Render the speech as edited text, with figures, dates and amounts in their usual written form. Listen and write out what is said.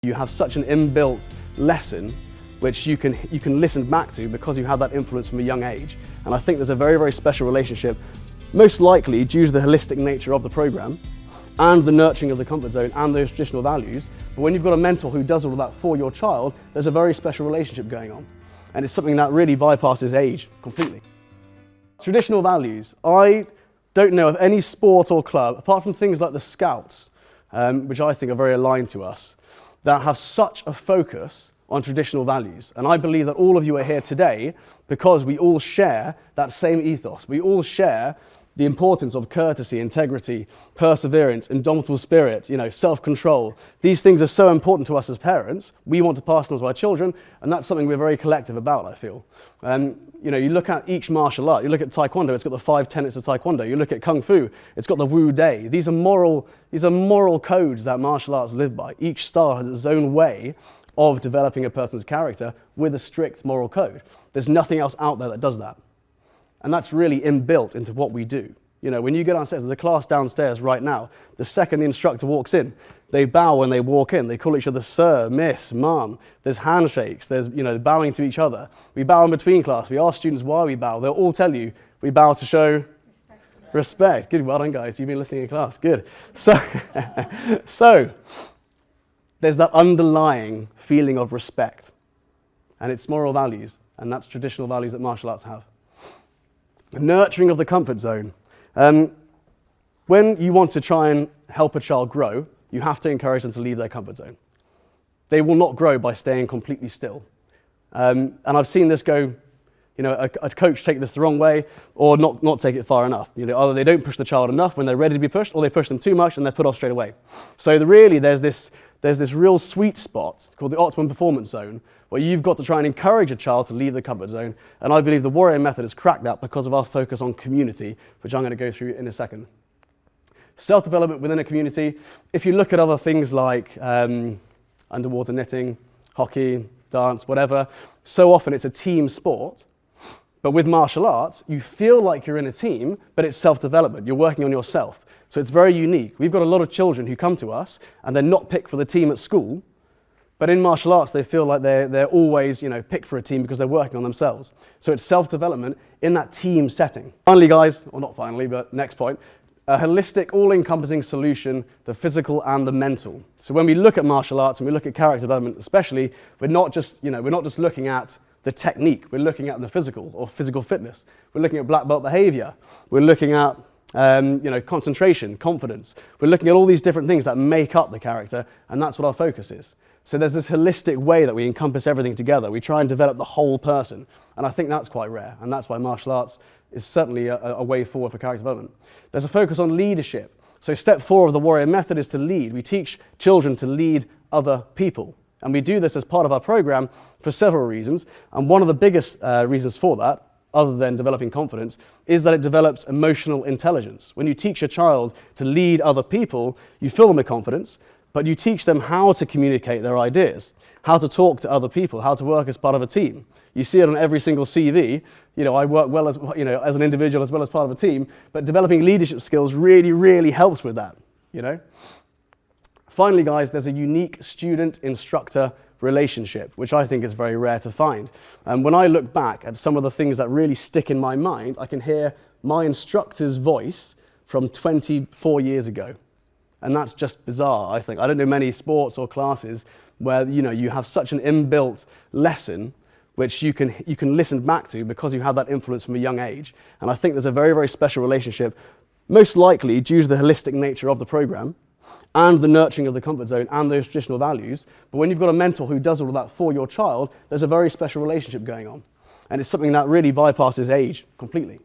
You have such an inbuilt lesson which you can listen back to because you have that influence from a young age. And I think there's a very, very special relationship, most likely due to the holistic nature of the program and the nurturing of the comfort zone and those traditional values. But when you've got a mentor who does all of that for your child, there's a very special relationship going on. And it's something that really bypasses age completely. Traditional values. I don't know of any sport or club, apart from things like the Scouts, which I think are very aligned to us, that have such a focus on traditional values. And I believe that all of you are here today because we all share that same ethos. We all share the importance of courtesy, integrity, perseverance, indomitable spirit, self-control. These things are so important to us as parents. We want to pass them to our children, and that's something we're very collective about, I feel. You look at each martial art. You look at Taekwondo, it's got the 5 tenets of Taekwondo. You look at Kung Fu, it's got the Wu Dai. These are moral codes that martial arts live by. Each style has its own way of developing a person's character with a strict moral code. There's nothing else out there that does that. And that's really inbuilt into what we do. When you go downstairs, there's a class downstairs right now. The second the instructor walks in, they bow when they walk in. They call each other sir, miss, mum. There's handshakes. There's bowing to each other. We bow in between class. We ask students why we bow. They'll all tell you we bow to show respect. Good, well done, guys. You've been listening in class. Good. So there's that underlying feeling of respect, and it's moral values, and that's traditional values that martial arts have. The nurturing of the comfort zone. When you want to try and help a child grow, you have to encourage them to leave their comfort zone. They will not grow by staying completely still. And I've seen this go, a coach take this the wrong way or not take it far enough. Either they don't push the child enough when they're ready to be pushed, or they push them too much and they're put off straight away. So really there's this real sweet spot called the optimum performance zone, where you've got to try and encourage a child to leave the comfort zone. And I believe the Warrior Method has cracked that because of our focus on community, which I'm going to go through in a second. Self-development within a community. If you look at other things like underwater knitting, hockey, dance, whatever, so often it's a team sport. But with martial arts, you feel like you're in a team, but it's self-development. You're working on yourself. So it's very unique. We've got a lot of children who come to us and they're not picked for the team at school, but in martial arts they feel like they're always picked for a team because they're working on themselves. So it's self-development in that team setting. Finally, guys, or not finally, but next point, a holistic, all-encompassing solution, the physical and the mental. So when we look at martial arts and we look at character development especially, we're not just looking at the technique, we're looking at the physical or physical fitness. We're looking at black belt behavior. We're looking at concentration, confidence. We're looking at all these different things that make up the character, and that's what our focus is. So there's this holistic way that we encompass everything together. We try and develop the whole person, and I think that's quite rare, and that's why martial arts is certainly a way forward for character development. There's a focus on leadership. So step 4 of the Warrior Method is to lead. We teach children to lead other people, and we do this as part of our program for several reasons, and one of the biggest reasons for that, other than developing confidence, is that it develops emotional intelligence. When you teach a child to lead other people, you fill them with confidence, but you teach them how to communicate their ideas, how to talk to other people, how to work as part of a team. You see it on every single CV. I work well as an individual as well as part of a team, but developing leadership skills really, really helps with that. Finally, guys, there's a unique student-instructor relationship, which I think is very rare to find. And when I look back at some of the things that really stick in my mind, I can hear my instructor's voice from 24 years ago. And that's just bizarre, I think. I don't know many sports or classes where you have such an inbuilt lesson which you can listen back to because you have that influence from a young age. And I think there's a very, very special relationship, most likely due to the holistic nature of the program and the nurturing of the comfort zone and those traditional values. But when you've got a mentor who does all of that for your child, there's a very special relationship going on. And it's something that really bypasses age completely.